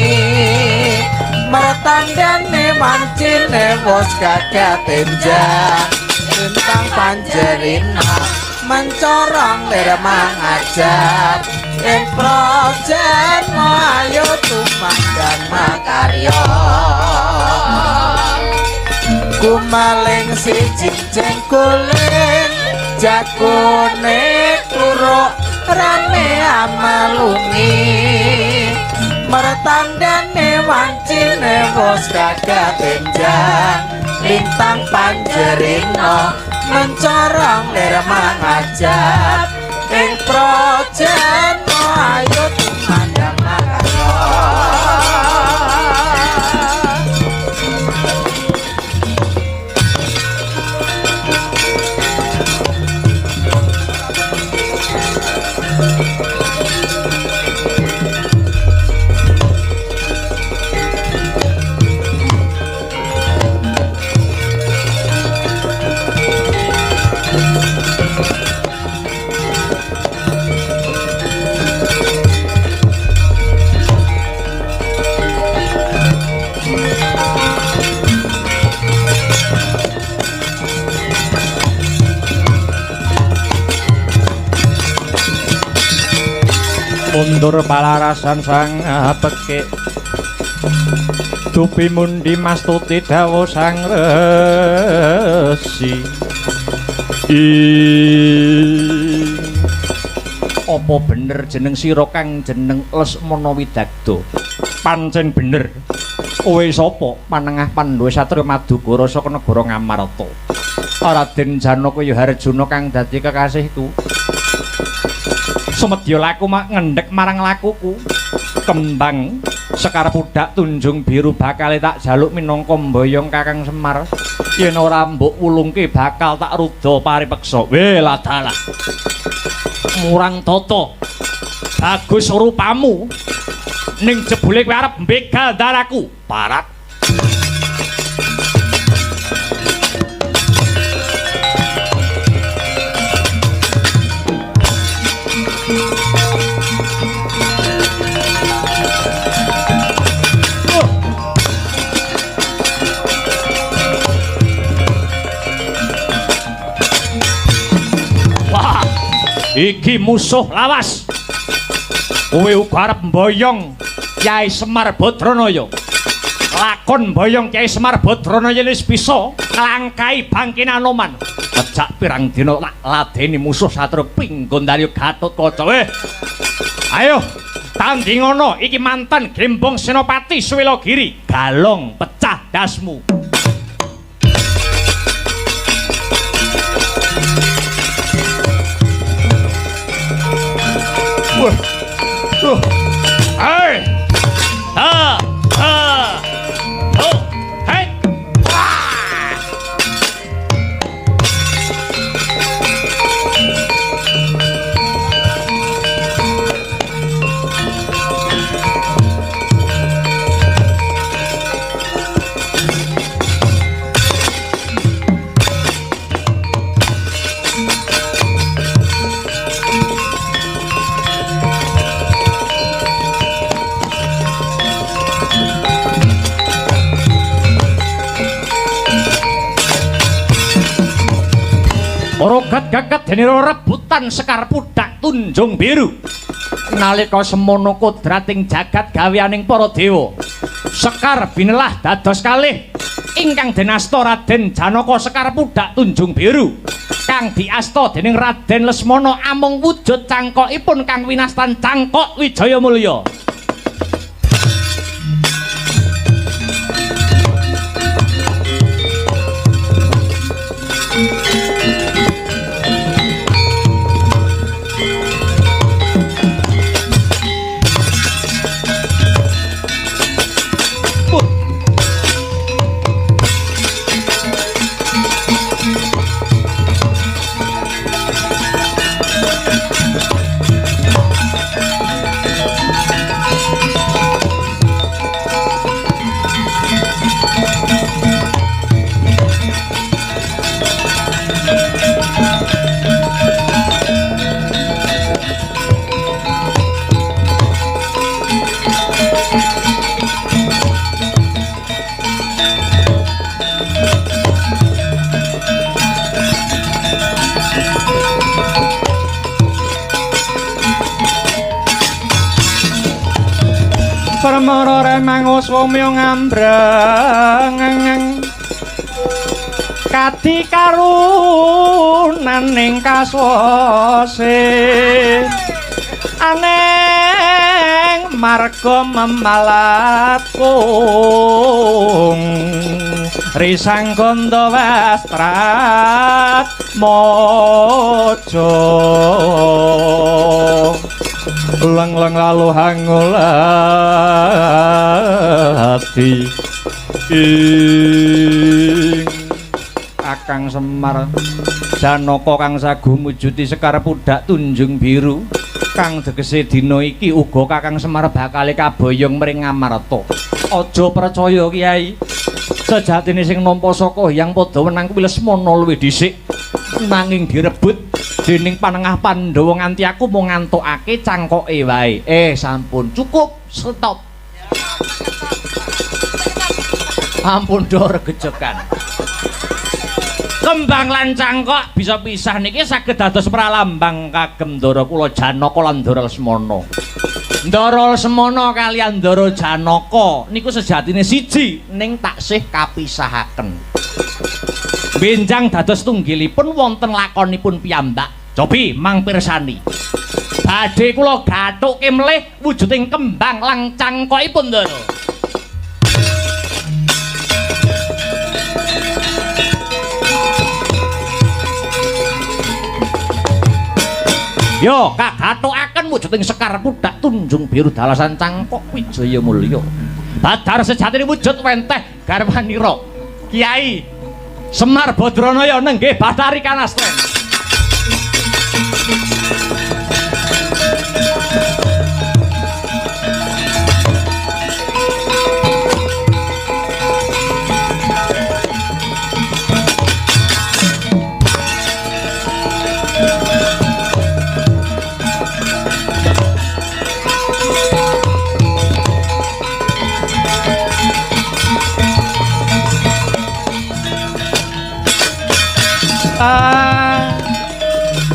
Speaker 3: mertandane mancine wos gagah tenjang tentang panjerina mencorong lir mangajab ing projen ayo tumandang makarya gumaling si cinceng kuling jakune turuk rame amalungi mertandane wancine wos gagah tenjang lintang panjerina mencorong lir mangajab ing projen ayo tumandang makarya.
Speaker 1: mundur palarasan sang apeke dupi mundi mastuti dawa sang resi apa bener jeneng sira kang jeneng Lesmana Widagda pancen bener kowe sapa panengah Pandhawa Satya Madukara saka negara Ngamarta Raden Janaka ya Harjuna kang dadi kekasihku Sumedya laku ngendhek marang lakuku. Kembang Sekar Pudak Tunjung Biru bakal tak jaluk minangka mboyong Kakang Semar. Yen ora mbok wulungke bakal tak rudha paripeksa. Weh ladalah. Murang tata. Bagus rupamu. Ning jebule kowe arep mbegal daraku. Parat. Wah, iki musuh lawas. Kowe uga arep mboyong Kyai Semar Badranaya. Lakon mboyong Kyai Semar Badranaya wis bisa nglangkai bangkine Anoman. Kejak pirang dina tak ladeni musuh Satru Pinggondari Gatotkaca. Ayo, tandingono iki mantan Gembong Senopati Suwilagiri. Galong pecah dasmu. Wah. Hai. Ha. Ha. Oh. Hai. Wah. Orogat gagat denira rebutan Sekar Pudak Tunjung Biru. Nalika semono kodrating jagat gaweaning para dewa. Sekar binelah dados kalih ingkang dinasta Raden Janaka Sekar Pudak Tunjung Biru. Kang diasta dening Raden Lesmana amung wujud cangkokipun kang winastan Cangkok Wijaya Mulya. Permara remang uswamya ngambrang kati karunaning kaswase aneng marga memalatgung risang gondo wastrat mojo lang-lang lalu hangul hati ing Kakang Semar Janaka kang sagu mujuti Sekar Pudak Tunjung Biru kang tegese dina iki uga Kakang Semar bakal kaboyong mring Ngamarta. Aja percaya Kyai, sejatine sing nampa saka Hyang Padha kuwi Lesmana luwih dhisik nanging direbut dening panengah Pandhawa nganti aku mung ngantukake cangkoke wae. Sampun cukup, stop. Ampun do regejekan. Kembang lan cangkok bisa pisah niki saged dados pralambang kagem Ndara kula Janaka lan Ndara Lesmana. Ndara Lesmana kaliyan Ndara Janaka niku sejatine siji ning taksih kapisahaken. Benjang dados tunggilipun wonten lakonipun piyambak. Cobi mang pirsani. Badhe kula gathuke mlih wujuding kembang lan cangkokipun Ndara. Yo kagathokaken wujuding Sekar Pudak Tunjung Biru Dalasan Cangkok Wijaya Mulya. Badar sejatine wujud wenteh garwanira Kiai Semar Badranaya nenggih Bathari Kanastren.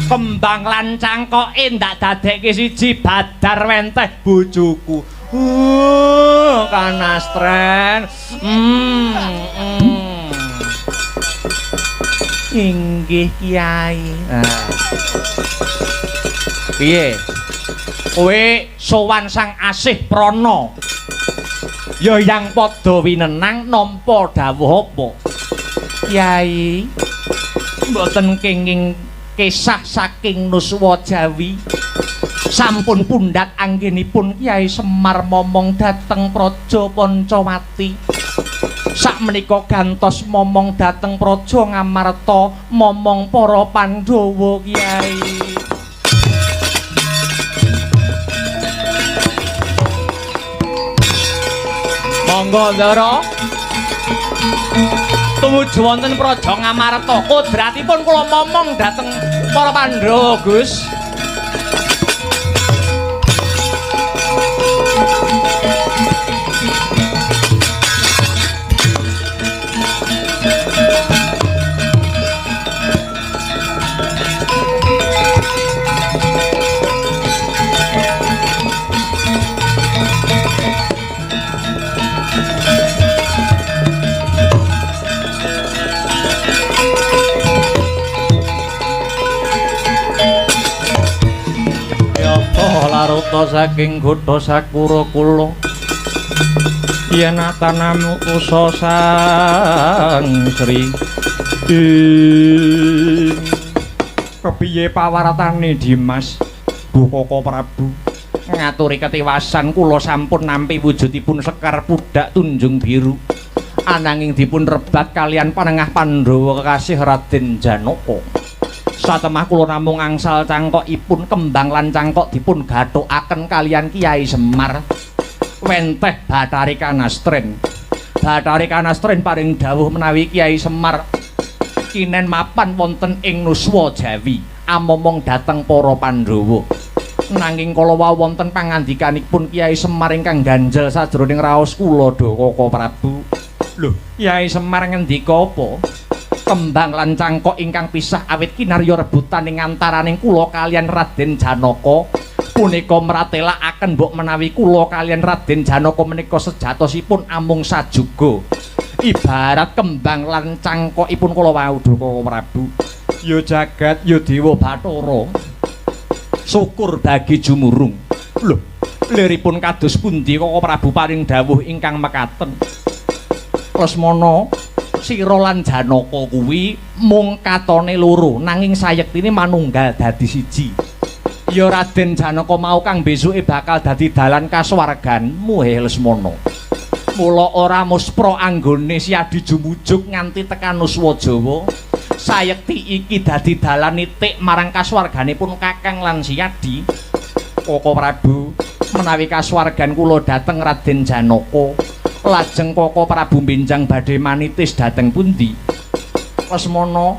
Speaker 1: Kembang lan cangkoke ndak dadekke siji Badar wenteh bojoku. Kanastren. Inggih Kiai. Piye? Kowe sowan Sang Asih Prana. Ya yang padha winenang nampa dawuh apa? Kiai, mboten kenging kisah saking Nuswa Jawi. Sampun pundhak anggenipun Kyai Semar momong dhateng Praja Pancawati. Sakmenika gantos momong dhateng Praja Ngamarta momong para Pandhawa Kyai. Monggo Ndara. Tumuju wonten Praja Ngamarta, kodratipun kula momong dhateng para Pandhawa, Gus. Laruta saking Gotha Sakura kula yen atanamu kusa Sang Sri. Kepiye pawartane Dimas Koko Prabu? Ngaturi ketiwasan kula sampun nampi wujudipun Sekar Pudak Tunjung Biru ananging dipun rebat kalian panengah Pandhawa kekasih Raden Janaka. Satemah kula namung angsal cangkokipun kembang lan cangkok dipun gathukaken kalian Kyai Semar wenteh Bathari Kanastren. Bathari Kanastren paring dawuh menawi Kyai Semar kinen mapan wonten ing Nuswa Jawi amomong dhateng para Pandhawa. Nanging kala wau wonten pangandikanipun Kyai Semar ingkang ganjel sajroning raos kula Koko Prabu. Lho, Kyai Semar ngendika apa? Kembang lan cangkok ingkang pisah awit kinarya rebutan ing antaraning kula kalian Raden Janaka punika mratelakaken mbok menawi kula kalian Raden Janaka menika sejatosipun amung sajuga. Ibarat kembang lan cangkokipun kula wau Koko Prabu. Ya jagat ya Dewa Bathara. Syukur bagi jumurung. Lho, liripun kados pundi Koko Prabu paring dawuh ingkang mekaten? Lesmana Sira lan Janaka kuwi mung katone loro nanging sayektine manunggal dadi siji. Ya Raden Janaka mau kang besuke bakal dadi dalan kasuwarganmu Lesmana. Mula ora muspra anggone Siadi jumujuk nganti tekan Nuswa Jawa. Sayekti iki dadi dalan nitik marang kasuwarganipun Kakang lan Siadi. Koko Prabu, menawi kasuwargan kula dhateng Raden Janaka, lajeng Koko Prabu benjang badhe manitis dhateng pundi? Lesmana,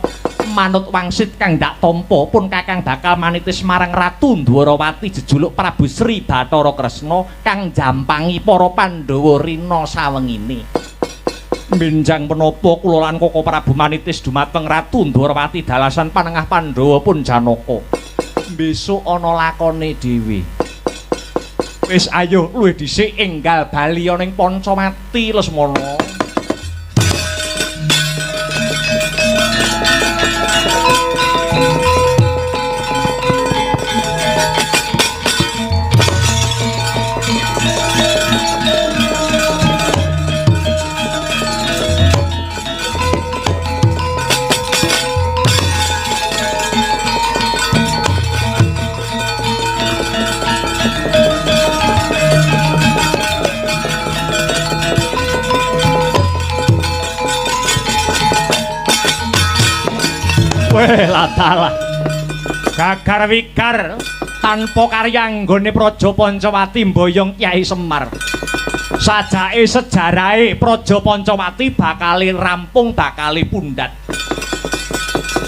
Speaker 1: manut wangsit kang dak tampa pun Kakang bakal manitis marang Ratu Ndwarawati jejuluk Prabu Sri Bathara Kresna kang jampangi para Pandhawa rina sawengine. Benjang menapa kula lan Koko Prabu manitis dumateng Ratu Ndwarawati dalasan panengah Pandhawa pun Janaka. Besok ana lakone dhewe. Wis ayo luwih dhisik enggal bali ana ing Pancamati Lesmana. Weh latalah. Gagar wigar tanpa karya anggone Praja Pancawati mboyong Kyai Semar. Sajake sejarahe Praja Pancawati bakali rampung bakali pundhat.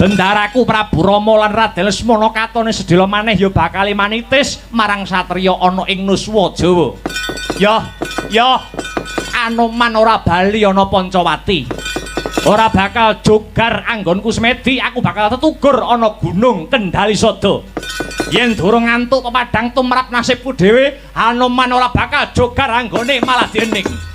Speaker 1: Bendaraku Prabu Rama lan Raden Lesmana katone sedhela maneh ya bakali manitis marang satriya ana ing Nuswa Jawa. Ya Anoman ora bali ana Pancawati. Ora bakal jogar anggonku semedi, aku bakal tetugur ana Gunung Kendalisada. Yen durung ngantuk pepadang tumrap nasibku dhewe, Anoman ora bakal jogar anggone malah diening.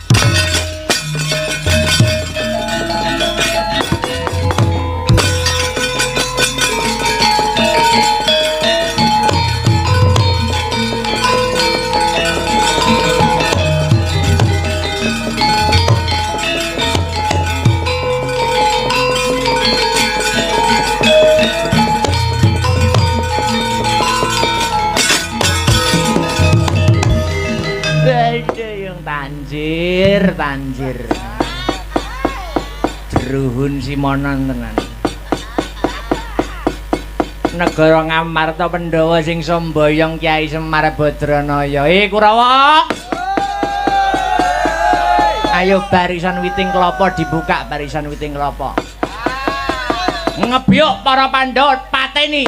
Speaker 1: Tanjir Druhun Simonon tenan negara Ngamarta Pandhawa sing semboyong Kyai Semar Badranaya. Kurawa ayo barisan witing kelapa dibuka, barisan witing kelapa ngebyuk para Pandhawa pateni.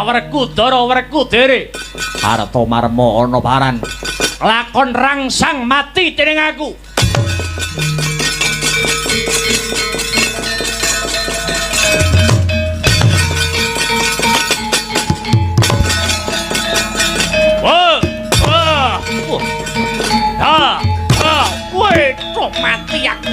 Speaker 1: Werkudara Werkudere Arta marma ana paran lakon rangsang mati dening aku. Mati aku.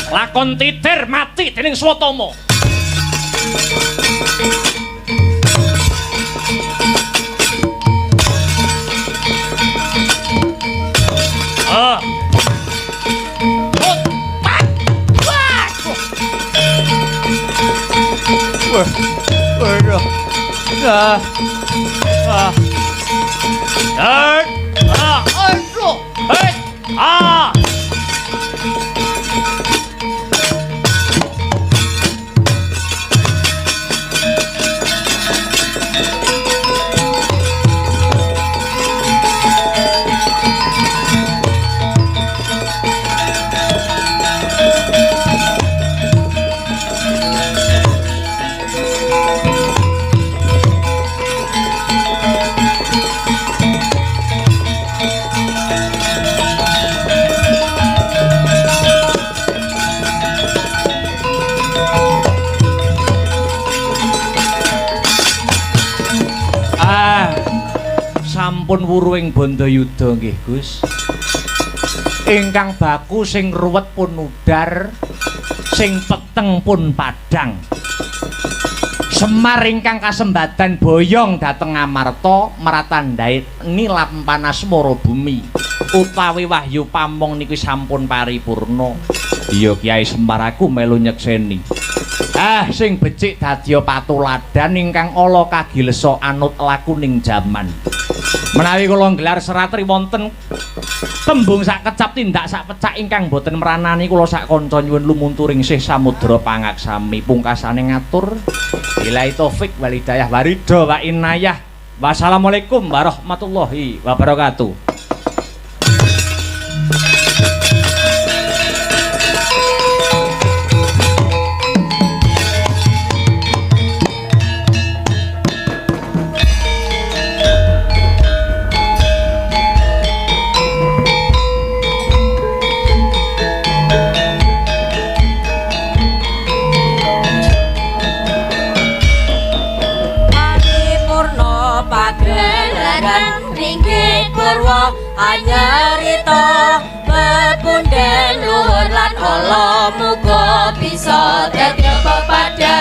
Speaker 1: Lakon titir mati dening Swatama. Sampun wuruing Bandayuda nggih Gus. Ingkang baku sing ruwet pun udar, sing peteng pun padang. Semar ingkang kasembadan boyong dhateng Ngamarta maratandhai nilap panas mara bumi. Utawi wahyu pamong niku sampun paripurna. Iya Kyai Semar aku melu nyekseni. Sing becik dadya patuladan ingkang ala kagilesa anut lakuning jaman. Menawi kula nggelar seratri wonten tembung sak kecap tindak sak pecak ingkang boten meranani kula sak kanca nyuwun lumunturing sih samudra pangaksami pungkasane ngatur billahi taufik wal hidayah waridha wa inayah. Wassalamualaikum warahmatullahi wabarakatuh.
Speaker 5: nyarita pepunden luhur lan ala muga bisa dadi pepadang